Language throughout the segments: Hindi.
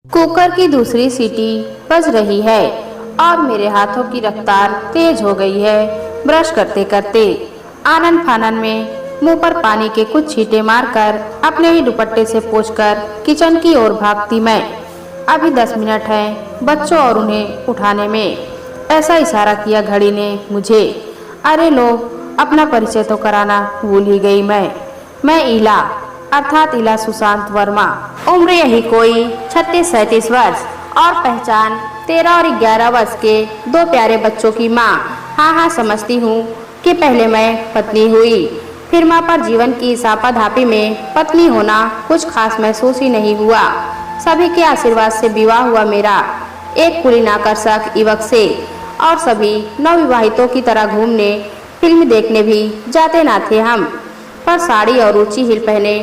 कुकर की दूसरी सीटी बज रही है और मेरे हाथों की रफ्तार तेज हो गई है। ब्रश करते करते आनन फानन में मुंह पर पानी के कुछ छींटे मारकर अपने ही दुपट्टे से पोंछकर किचन की ओर भागती मैं। अभी 10 मिनट हैं बच्चों और उन्हें उठाने में। ऐसा इशारा किया घड़ी ने मुझे। अरे लो, अपना परिचय तो कराना भूल ही गई मैं ईला अर्थात ईला सुशांत वर्मा। उम्र यही कोई 36-37 वर्ष और पहचान 13 और 11 वर्ष के 2 प्यारे बच्चों की माँ। हाँ, समझती हूँ कि पहले मैं पत्नी हुई, फिर माँ पर जीवन की इस आपाधापी में पत्नी होना कुछ खास महसूस ही नहीं हुआ। सभी के आशीर्वाद से विवाह हुआ मेरा एक कुलीन आकर्षक युवक से, और सभी नवविवाहितों की तरह घूमने फिल्म देखने भी जाते ना थे हम। पर साड़ी और ऊंची हील पहने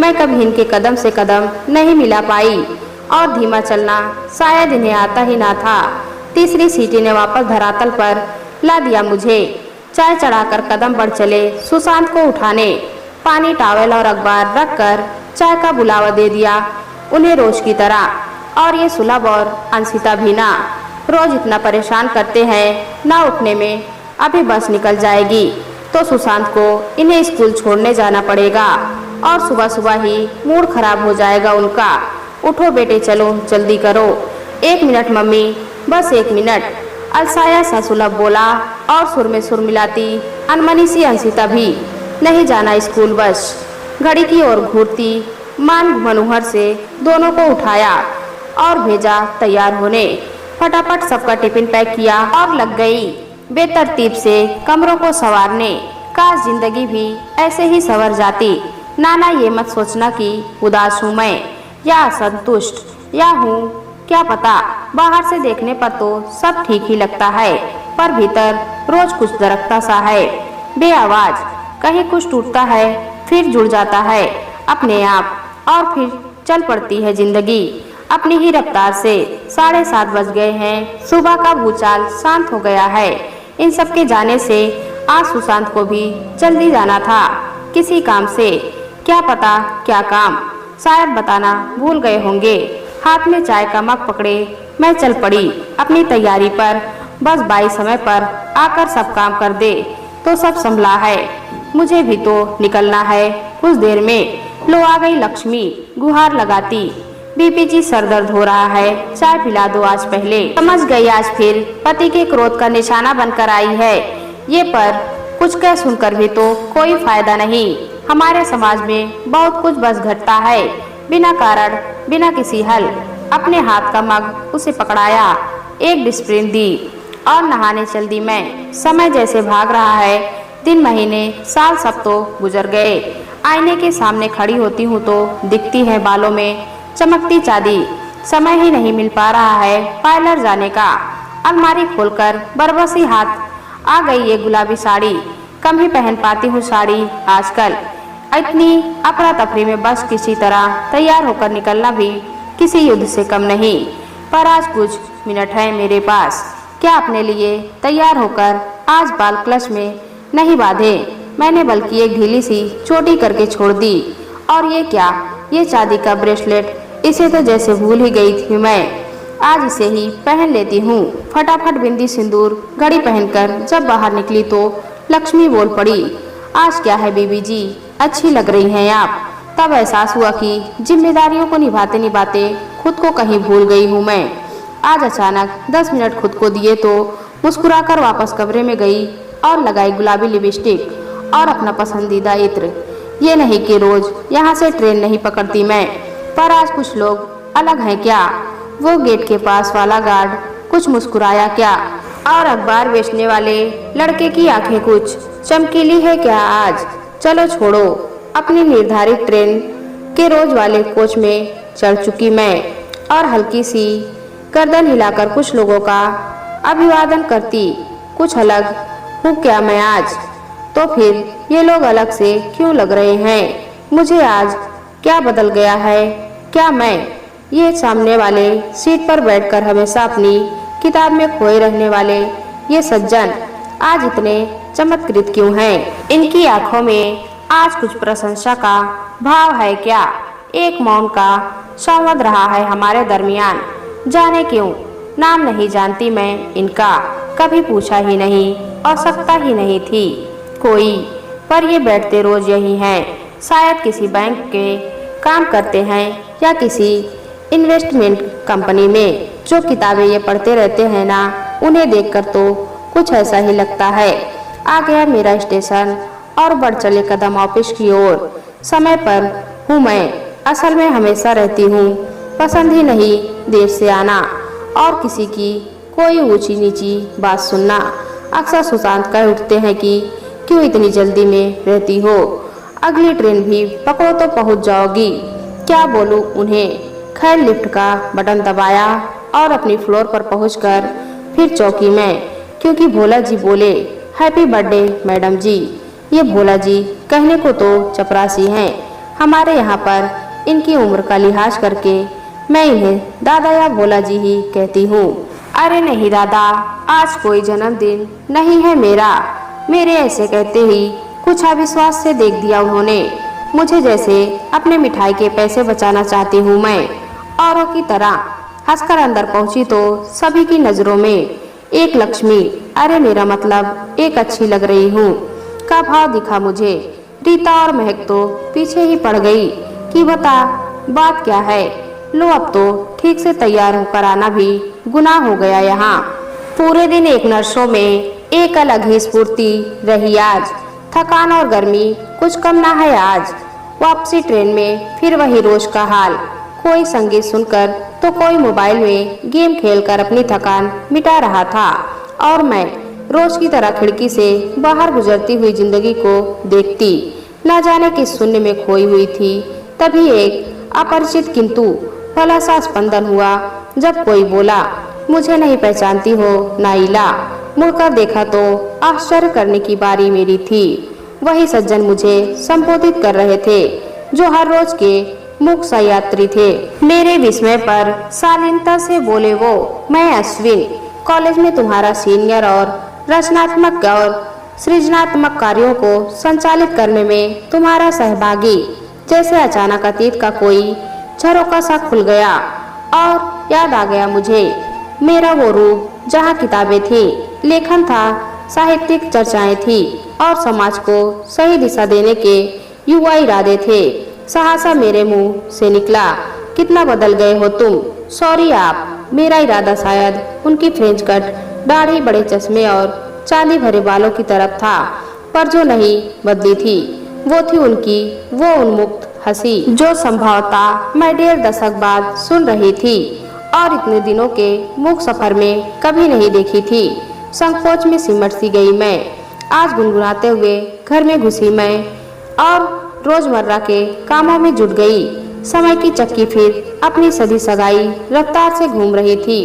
मैं कभी इनके कदम से कदम नहीं मिला पाई और धीमा चलना शायद इन्हें आता ही ना था। तीसरी सीटी ने वापस धरातल पर ला दिया मुझे। चाय चढ़ाकर कदम बढ़ चले सुशांत को उठाने। पानी, टॉवेल और अखबार रखकर चाय का बुलावा दे दिया उन्हें रोज की तरह। और ये सुलभ और अंशिता भी ना, रोज इतना परेशान करते हैं ना उठने में। अभी बस निकल जाएगी तो सुशांत को इन्हें स्कूल छोड़ने जाना पड़ेगा और सुबह सुबह ही मूड खराब हो जाएगा उनका। उठो बेटे, चलो जल्दी करो। 1 मिनट मम्मी, बस 1 मिनट, अलसाया सा सुलभ बोला और सुर में सुर मिलाती अनमनी सी अंशिता भी। नहीं जाना स्कूल बस। घड़ी की ओर घूरती मान मनोहर से दोनों को उठाया और भेजा तैयार होने। फटाफट सबका टिफिन पैक किया और लग गई बेतरतीब से कमरों को संवारने। काश जिंदगी भी ऐसे ही संवर जाती। नाना, ये मत सोचना कि उदास हूँ मैं या असंतुष्ट या हूँ, क्या पता। बाहर से देखने पर तो सब ठीक ही लगता है, पर भीतर रोज कुछ दरकता सा है बेआवाज। कहीं कुछ टूटता है, फिर जुड़ जाता है अपने आप और फिर चल पड़ती है जिंदगी अपनी ही रफ्तार से। 7:30 बज गए हैं। सुबह का भूचाल शांत हो गया है। इन सब के जाने से आज सुशांत को भी जल्दी जाना था किसी काम से। क्या पता क्या काम, शायद बताना भूल गए होंगे। हाथ में चाय का मग पकड़े मैं चल पड़ी अपनी तैयारी पर। बस बाई समय पर आकर सब काम कर दे तो सब संभला है। मुझे भी तो निकलना है कुछ देर में। लो आ गई लक्ष्मी गुहार लगाती। बीपी जी, सर दर्द हो रहा है, चाय पिला दो आज पहले। समझ गई आज फिर पति के क्रोध का निशाना बनकर आई है ये, पर कुछ कह सुनकर भी तो कोई फायदा नहीं। हमारे समाज में बहुत कुछ बस घटता है बिना कारण, बिना किसी हल। अपने हाथ का मग उसे पकड़ाया, एक डिस्प्रिन दी और नहाने चल दी मैं। समय जैसे भाग रहा है, दिन महीने साल सब तो गुजर गए। आईने के सामने खड़ी होती हूँ तो दिखती है बालों में चमकती चांदी। समय ही नहीं मिल पा रहा है पार्लर जाने का। अलमारी खोलकर बरबसी हाथ आ गई ये गुलाबी साड़ी। कम ही पहन पाती हूँ साड़ी आजकल। इतनी अफरा तफरी में बस किसी तरह तैयार होकर निकलना भी किसी युद्ध से कम नहीं। पर आज कुछ मिनट है मेरे पास। क्या अपने लिए तैयार होकर आज बाल क्लच में नहीं बांधे मैंने, बल्कि एक ढीली सी चोटी करके छोड़ दी। और ये क्या, ये चांदी का ब्रेसलेट, इसे तो जैसे भूल ही गई थी मैं। आज इसे ही पहन लेती हूँ। फटाफट बिंदी सिंदूर घड़ी पहनकर जब बाहर निकली तो लक्ष्मी बोल पड़ी, आज क्या है बीबी जी, अच्छी लग रही हैं आप। तब एहसास हुआ कि जिम्मेदारियों को निभाते निभाते खुद को कहीं भूल गई हूँ मैं। आज अचानक 10 मिनट खुद को दिए तो मुस्कुराकर वापस कमरे में गई और लगाई गुलाबी लिपस्टिक और अपना पसंदीदा इत्र। ये नहीं कि रोज यहाँ से ट्रेन नहीं पकड़ती मैं, पर आज कुछ लोग अलग हैं क्या। वो गेट के पास वाला गार्ड कुछ मुस्कुराया क्या, और अखबार बेचने वाले लड़के की आंखें कुछ चमकीली है क्या आज। चलो छोड़ो, अपनी निर्धारित ट्रेन के रोज वाले कोच में चढ़ चुकी मैं और हल्की सी गर्दन हिलाकर कुछ लोगों का अभिवादन करती। कुछ अलग हूँ क्या मैं आज, तो फिर ये लोग अलग से क्यों लग रहे हैं। मुझे आज क्या बदल गया है, क्या मैं ये सामने वाले सीट पर बैठकर हमेशा अपनी किताब में खोए रहने वाले ये सज्जन आज इतने चमत्कृत क्यों हैं। इनकी आंखों में आज कुछ प्रशंसा का भाव है क्या। एक मौन का संवाद रहा है हमारे दरमियान। जाने क्यों नाम नहीं जानती मैं इनका, कभी पूछा ही नहीं, आवश्यकता ही नहीं थी कोई, पर ये बैठते रोज यही हैं। शायद किसी बैंक के काम करते हैं या किसी इन्वेस्टमेंट कंपनी में। जो किताबें ये पढ़ते रहते हैं ना, उन्हें देखकर तो कुछ ऐसा ही लगता है। आ गया मेरा स्टेशन और बढ़ चले कदम ऑफिस की ओर। समय पर हूँ मैं, असल में हमेशा रहती हूँ, पसंद ही नहीं देर से आना और किसी की कोई ऊंची नीची बात सुनना। अक्सर सुशांत कह उठते हैं कि क्यों इतनी जल्दी में रहती हो, अगली ट्रेन भी पकड़ो तो पहुंच जाओगी। क्या बोलूं उन्हें। खैर लिफ्ट का बटन दबाया और अपनी फ्लोर पर पहुंचकर फिर चौकी में, क्योंकि भोला जी बोले हैप्पी बर्थडे मैडम जी। ये भोला जी कहने को तो चपरासी हैं, हमारे यहाँ पर इनकी उम्र का लिहाज करके मैं इन्हें दादा या भोला जी ही कहती हूँ। अरे नहीं दादा, आज कोई जन्मदिन नहीं है मेरा। मेरे ऐसे कहते ही कुछ अविश्वास से देख दिया उन्होंने मुझे, जैसे अपने मिठाई के पैसे बचाना चाहती हूँ मैं। औरों की तरह हंसकर अंदर पहुंची तो सभी की नजरों में एक लक्ष्मी, अरे मेरा मतलब एक अच्छी लग रही हूँ का भाव दिखा मुझे। रीता और महक तो पीछे ही पड़ गई कि बता बात क्या है। लो अब तो ठीक से तैयार होकर आना भी गुनाह हो गया यहाँ। पूरे दिन एक नर्सों में एक अलग ही स्फूर्ति रही आज। थकान और गर्मी कुछ कम ना है आज। वापसी ट्रेन में फिर वही रोज का हाल, कोई संगीत सुनकर तो कोई मोबाइल में गेम खेलकर अपनी थकान मिटा रहा था, और मैं रोज की तरह खिड़की से बाहर गुजरती हुई जिंदगी को देखती, न जाने किस शून्य में खोई हुई थी। तभी एक अपरिचित किंतु भला सा स्पंदन हुआ जब कोई बोला, मुझे नहीं पहचानती हो नाइला। मुड़कर देखा तो आश्चर्य करने की बारी मेरी थी। वही सज्जन मुझे संबोधित कर रहे थे जो हर रोज के मुख्य सयात्री थे। मेरे विस्मय पर शालीनता से बोले वो, मैं अश्विन, कॉलेज में तुम्हारा सीनियर और रचनात्मक और सृजनात्मक कार्यों को संचालित करने में तुम्हारा सहभागी। जैसे अचानक अतीत का कोई झरोका सा खुल गया और याद आ गया मुझे मेरा वो रूप जहाँ किताबें थी, लेखन था, साहित्यिक चर्चाएं थी और समाज को सही दिशा देने के युवा इरादे थे। सहसा मेरे मुंह से निकला, कितना बदल गए हो तुम। सॉरी आप। मेरा इरादा शायद उनकी फ्रेंच कट दाढ़ी, बड़े चश्मे और चांदी भरे बालों की तरफ था, पर जो नहीं बदली थी वो थी उनकी वो उन्मुक्त हंसी, जो संभवतः मैं 1.5 दशक बाद सुन रही थी और इतने दिनों के मुख सफर में कभी नहीं देखी थी। संकोच में सिमट सी गई मैं। आज गुनगुनाते हुए घर में घुसी मैं और रोजमर्रा के कामों में जुट गई। समय की चक्की फिर अपनी सदी सगाई रफ्तार से घूम रही थी।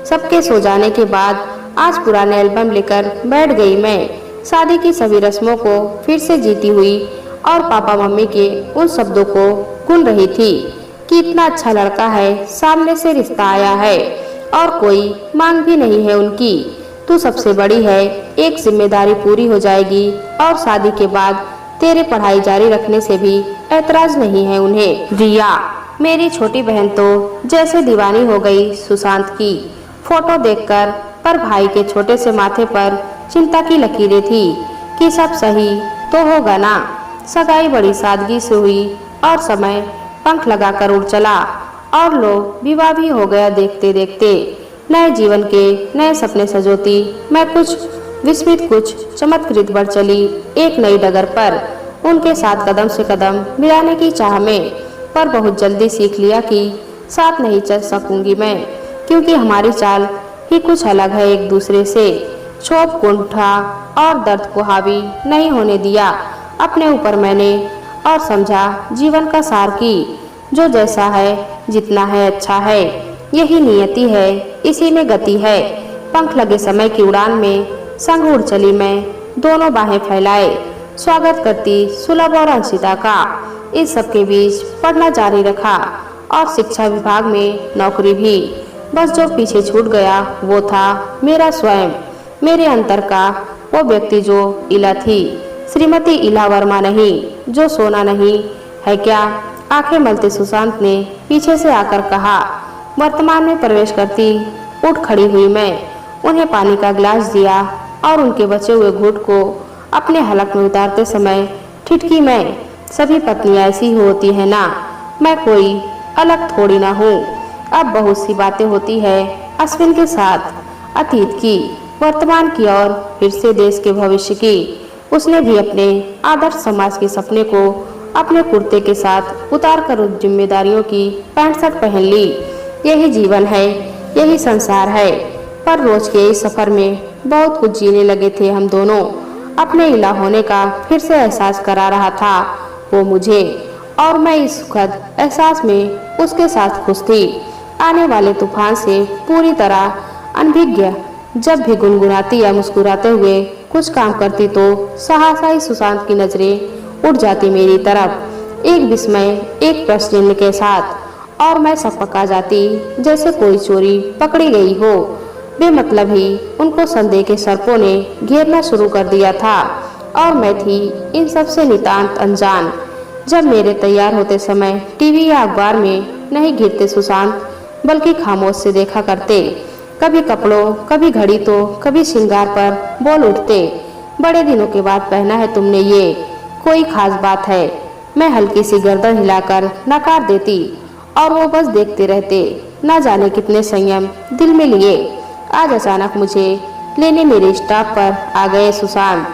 सबके सो जाने के बाद आज पुराने एल्बम लेकर बैठ गई मैं, शादी की सभी रस्मों को फिर से जीती हुई, और पापा मम्मी के उन शब्दों को गुन रही थी कि इतना अच्छा लड़का है, सामने से रिश्ता आया है और कोई मांग भी नहीं है उनकी। तू सबसे बड़ी है, एक जिम्मेदारी पूरी हो जाएगी और शादी के बाद तेरे पढ़ाई जारी रखने से भी ऐतराज नहीं है उन्हें। रिया, मेरी छोटी बहन तो जैसे दीवानी हो गई सुशांत की फोटो देखकर, पर भाई के छोटे से माथे पर चिंता की लकीरें थी कि सब सही तो होगा ना। सगाई बड़ी सादगी से हुई और समय पंख लगाकर उड़ चला और लो विवाह भी हो गया देखते देखते। नए जीवन के नए सपने सजोती मैं कुछ विस्मित कुछ चमत्कृत बढ़ चली एक नई डगर पर, उनके साथ कदम से कदम मिलाने की चाह में। पर बहुत जल्दी सीख लिया कि साथ नहीं चल सकूंगी मैं, क्योंकि हमारी चाल ही कुछ अलग है एक दूसरे से। क्षोभ को उठा और दर्द को हावी नहीं होने दिया अपने ऊपर मैंने, और समझा जीवन का सार की जो जैसा है जितना है अच्छा है, यही नियति है, इसी में गति है। पंख लगे समय की उड़ान में संग उड़ चली मैं, दोनों बाहें फैलाए स्वागत करती सुलभ और अंशिता का। इस सबके बीच पढ़ना जारी रखा और शिक्षा विभाग में नौकरी भी। बस जो पीछे छूट गया वो था मेरा स्वयं, मेरे अंतर का वो व्यक्ति जो इला थी, श्रीमती इला वर्मा नहीं, जो सोना नहीं है क्या आंखें मलते सुशांत ने पीछे से आकर कहा। वर्तमान में प्रवेश करती उठ खड़ी हुई मैं उन्हें पानी का गिलास दिया और उनके बचे हुए घूंट को अपने हलक में उतारते समय ठिठकी मैं। सभी पत्नियां ऐसी होती है ना, मैं कोई अलग थोड़ी ना हूँ। अब बहुत सी बातें होती है अश्विन के साथ, अतीत की, वर्तमान की और फिर से देश के भविष्य की। उसने भी अपने आदर्श समाज के सपने को अपने कुर्ते के साथ उतार कर उस जिम्मेदारियों की पैंट शर्ट पहन ली। यही जीवन है, यही संसार है। पर रोज के इस सफर में बहुत कुछ जीने लगे थे हम दोनों। अपने इला होने का फिर से एहसास करा रहा था वो मुझे, और मैं इस सुखद एहसास में उसके साथ खुश थी। आने वाले तूफान से पूरी तरह अनभिज्ञ जब भी गुनगुनाती या मुस्कुराते हुए कुछ काम करती तो सहसा ही सुशांत की नजरें उठ जाती मेरी तरफ, एक विस्मय, एक प्रश्न चिन्ह के साथ, और मैं सकपका जाती जैसे कोई चोरी पकड़ी गई हो। बेमतलब ही उनको संदेह के सर्पों ने घेरना शुरू कर दिया था और मैं थी इन सब से नितांत अनजान। जब मेरे तैयार होते समय टीवी या अखबार में नहीं घिरते सुशांत, बल्कि खामोश से देखा करते। कभी कपड़ों, कभी घड़ी तो कभी श्रृंगार पर बोल उठते। बड़े दिनों के बाद पहना है तुमने ये, कोई खास बात है? मैं हल्की सी गर्दन हिलाकर नकार देती और वो बस देखते रहते, न जाने कितने संयम दिल में लिए। आज अचानक मुझे लेने मेरे स्टॉप पर आ गए सुशांत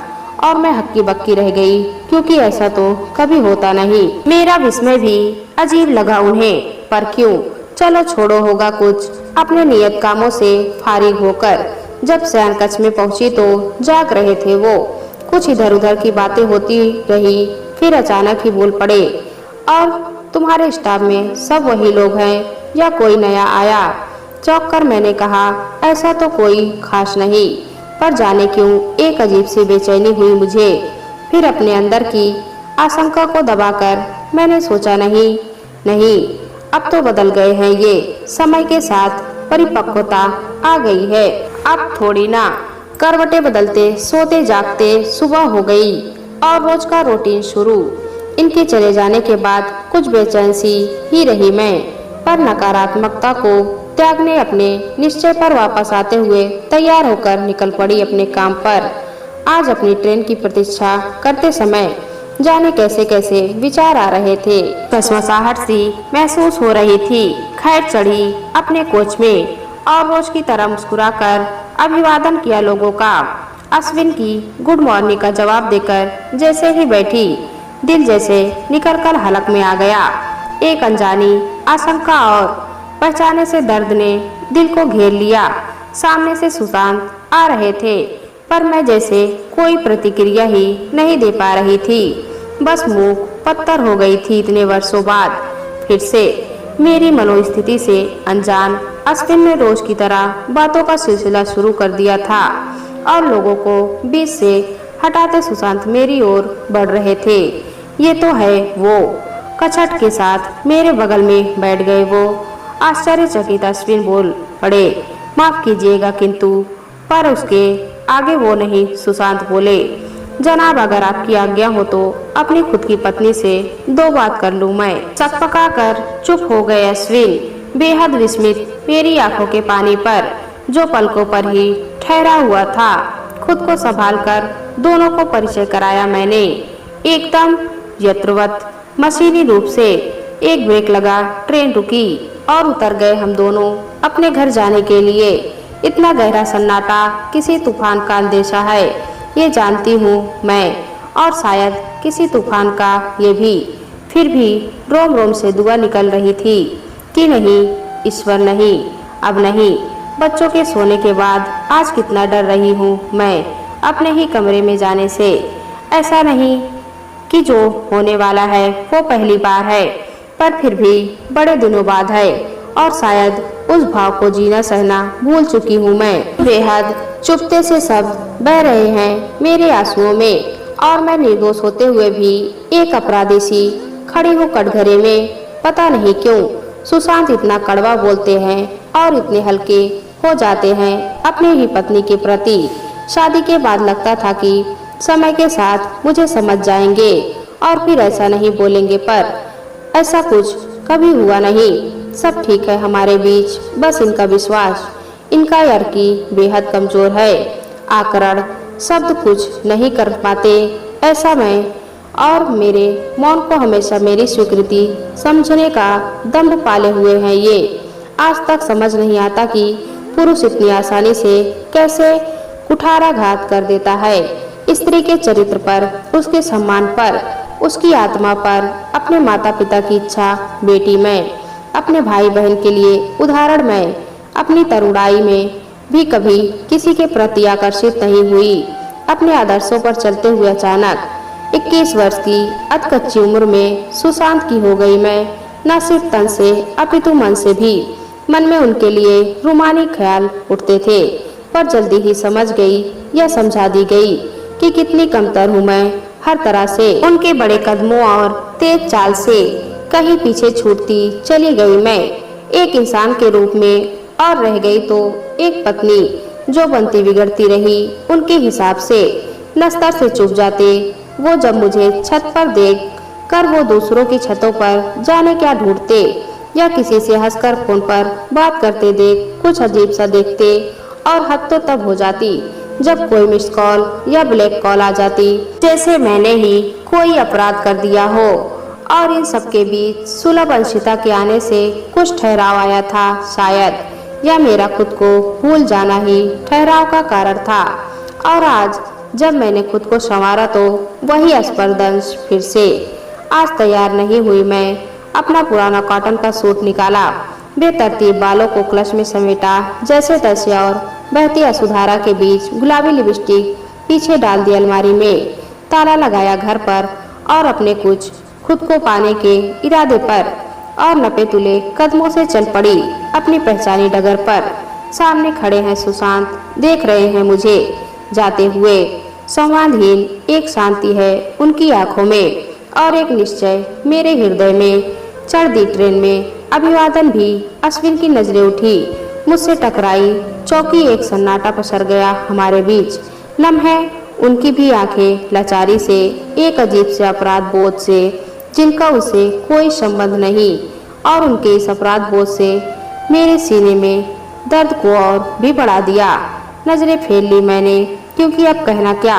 और मैं हक्की बक्की रह गई, क्योंकि ऐसा तो कभी होता नहीं। मेरा विस्मय भी अजीब लगा उन्हें, पर क्यों, चलो छोड़ो, होगा कुछ। अपने नियत कामों से फारिग होकर जब शयन कक्ष में पहुंची तो जाग रहे थे वो। कुछ इधर उधर की बातें होती रही, फिर अचानक ही बोल पड़े, और तुम्हारे स्टाफ में सब वही लोग हैं या कोई नया आया? चौंक कर मैंने कहा, ऐसा तो कोई खास नहीं, पर जाने क्यों एक अजीब सी बेचैनी हुई मुझे। फिर अपने अंदर की आशंका को दबाकर मैंने सोचा, नहीं, अब तो बदल गए हैं ये, समय के साथ परिपक्वता आ गई है। अब थोड़ी ना करवटें बदलते सोते जागते सुबह हो गई और रोज का रूटीन शुरू। इनके चले जाने के बाद कुछ बेचैन सी ही रही मैं, पर नकारात्मकता को त्यागने अपने निश्चय पर वापस आते हुए तैयार होकर निकल पड़ी अपने काम पर। आज अपनी ट्रेन की प्रतीक्षा करते समय जाने कैसे कैसे विचार आ रहे थे। कसमसाहट सी महसूस हो रही थी। खैर चढ़ी अपने कोच में और रोज की तरह मुस्कुराकर अभिवादन किया लोगों का। अश्विन की गुड मॉर्निंग का जवाब देकर जैसे ही बैठी, दिल जैसे निकलकर हलक में आ गया। एक अनजानी आशंका और पहचाने से दर्द ने दिल को घेर लिया। सामने से सुशांत आ रहे थे, पर मैं जैसे कोई प्रतिक्रिया ही नहीं दे पा रही थी। बस मुंह पत्थर हो गई थी इतने वर्षों बाद। फिर से मेरी मनोस्थिति से अनजान अश्विन ने रोज की तरह बातों का सिलसिला शुरू कर दिया था और लोगों को बीच से हटाते सुशांत मेरी ओर बढ़ रहे थे। ये तो है वो, कचहट के साथ मेरे बगल में बैठ गए वो। आश्चर्यचकित अश्विन बोल पड़े, माफ कीजिएगा किंतु, पर उसके आगे वो नहीं। सुशांत बोले, जनाब अगर आपकी आज्ञा हो तो अपनी खुद की पत्नी से दो बात कर लूं मैं। सकपका कर चुप हो गए अश्विन, बेहद विस्मित मेरी आंखों के पानी पर, जो पलकों पर ही ठहरा हुआ था। खुद को संभाल कर दोनों को परिचय कराया मैंने, एकदम यत्रवत मशीनी रूप से। एक ब्रेक लगा, ट्रेन रुकी और उतर गए हम दोनों अपने घर जाने के लिए। इतना गहरा सन्नाटा किसी तूफान का अंदेशा है, ये जानती हूँ मैं, और शायद किसी तूफान का ये भी। फिर भी रोम रोम से दुआ निकल रही थी कि नहीं ईश्वर, नहीं, अब नहीं। बच्चों के सोने के बाद आज कितना डर रही हूँ मैं अपने ही कमरे में जाने से। ऐसा नहीं कि जो होने वाला है वो पहली बार है, पर फिर भी बड़े दिनों बाद है, और शायद उस भाव को जीना सहना भूल चुकी हूँ मैं। बेहद चुपते से सब बह रहे हैं मेरे आंसुओं में, और मैं निर्दोष होते हुए भी एक अपराधी सी खड़ी हूँ कटघरे में। पता नहीं क्यों सुशांत इतना कड़वा बोलते हैं और इतने हल्के हो जाते हैं अपनी ही पत्नी के प्रति। शादी के बाद लगता था कि समय के साथ मुझे समझ जाएंगे और फिर ऐसा नहीं बोलेंगे, पर ऐसा कुछ कभी हुआ नहीं। सब ठीक है हमारे बीच, बस इनका विश्वास, इनका यर्की बेहद कमजोर है। आकरण शब्द कुछ नहीं कर पाते, ऐसा मैं और मेरे मौन को हमेशा मेरी स्वीकृति समझने का दम्भ पाले हुए हैं ये। आज तक समझ नहीं आता कि पुरुष इतनी आसानी से कैसे कुठाराघात कर देता है स्त्री के चरित्र पर, उसके सम्मान पर, उसकी आत्मा पर, अपने माता पिता की इच्छा बेटी में, अपने भाई बहन के लिए उदाहरण में, अपनी तरुणाई में भी कभी किसी के प्रति आकर्षित नहीं हुई। अपने आदर्शों पर चलते हुए अचानक 21 वर्ष की अधकच्ची उम्र में सुशांत की हो गई मैं, न सिर्फ तन से अपितु मन से भी। मन में उनके लिए रूमानी ख्याल उठते थे, पर जल्दी ही समझ गई या समझा दी गई कि कितनी कमतर हूँ मैं हर तरह से। उनके बड़े कदमों और तेज चाल से कहीं पीछे छूटती चली गई मैं, एक इंसान के रूप में, और रह गई तो एक पत्नी जो बनती बिगड़ती रही उनके हिसाब से। नस्तर से चुप जाते वो जब मुझे छत पर देख कर वो दूसरों की छतों पर जाने क्या ढूंढते, या किसी से हंसकर फोन पर बात करते देख कुछ अजीब सा देखते। और हद तो तब हो जाती जब कोई मिस कॉल या ब्लैक कॉल आ जाती, जैसे मैंने ही कोई अपराध कर दिया हो। और इन सबके बीच सुलभ अंशिता के आने से कुछ ठहराव आया था शायद, या मेरा खुद को भूल जाना ही ठहराव का कारण था। और आज जब मैंने खुद को संवारा तो वही स्पर्शदंश फिर से। आज तैयार नहीं हुई मैं, अपना पुराना कॉटन का सूट निकाला, बेतरतीब बालों को क्लच में समेटा जैसे तैसे, और बहती असुधारा के बीच गुलाबी लिपस्टिक पीछे डाल दी अलमारी में, ताला लगाया घर पर और अपने कुछ खुद को पाने के इरादे पर, और नपे तुले कदमों से चल पड़ी अपनी पहचानी डगर पर। सामने खड़े हैं सुशांत, देख रहे हैं मुझे जाते हुए। संवादहीन एक शांति है उनकी आंखों में, और एक निश्चय मेरे हृदय में। चढ़ दी ट्रेन में, अभिवादन भी अश्विन की नजरें उठी, मुझसे टकराई, चौकी, एक सन्नाटा पसर गया हमारे बीच। नम है उनकी भी आंखें लाचारी से, एक अजीब से अपराध बोध से जिनका उसे कोई संबंध नहीं। और उनके इस अपराध बोध से मेरे सीने में दर्द को और भी बढ़ा दिया। नजरें फेर ली मैंने, क्योंकि अब कहना क्या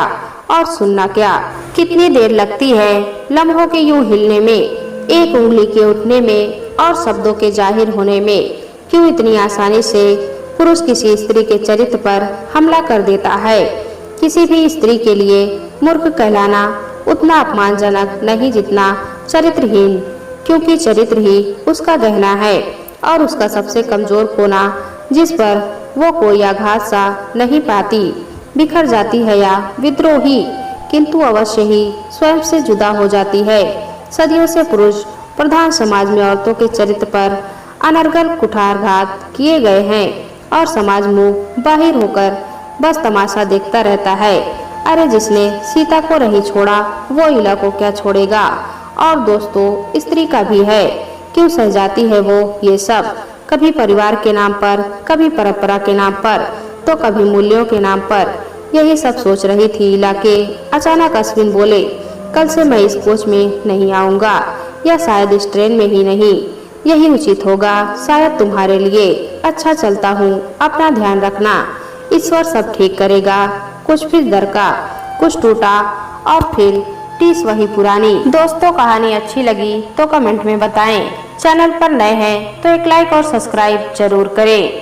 और सुनना क्या। कितनी देर लगती है लम्हों के यूं हिलने में, एक उंगली के उठने में और शब्दों के जाहिर होने में। क्यों इतनी आसानी से पुरुष किसी स्त्री के चरित्र पर हमला कर देता है। किसी भी स्त्री के लिए मूर्ख कहलाना उतना अपमानजनक नहीं जितना चरित्रहीन, क्योंकि चरित्र ही उसका गहना है और उसका सबसे कमजोर कोना, जिस पर वो कोई आघात सा नहीं पाती। बिखर जाती है या विद्रोही, किंतु अवश्य ही स्वयं से जुदा हो जाती है। सदियों से पुरुष प्रधान समाज में औरतों के चरित्र पर अनर्गल कुठारघात किए गए हैं, और समाज मुंह बाहिर होकर बस तमाशा देखता रहता है। अरे जिसने सीता को नहीं छोड़ा वो इला को क्या छोड़ेगा। और दोस्तों स्त्री का भी है, क्यों सह जाती है वो ये सब, कभी परिवार के नाम पर, कभी परंपरा के नाम पर, तो कभी मूल्यों के नाम पर। यही सब सोच रही थी इला के अचानक अश्विन बोले, कल से मैं इस कोच में नहीं आऊँगा, या शायद इस ट्रेन में ही नहीं। यही उचित होगा शायद तुम्हारे लिए। अच्छा चलता हूँ, अपना ध्यान रखना, ईश्वर सब ठीक करेगा। कुछ फिर दर का, कुछ टूटा और फिर टीस वही पुरानी। दोस्तों कहानी अच्छी लगी तो कमेंट में बताएं। चैनल पर नए हैं तो एक लाइक और सब्सक्राइब जरूर करें।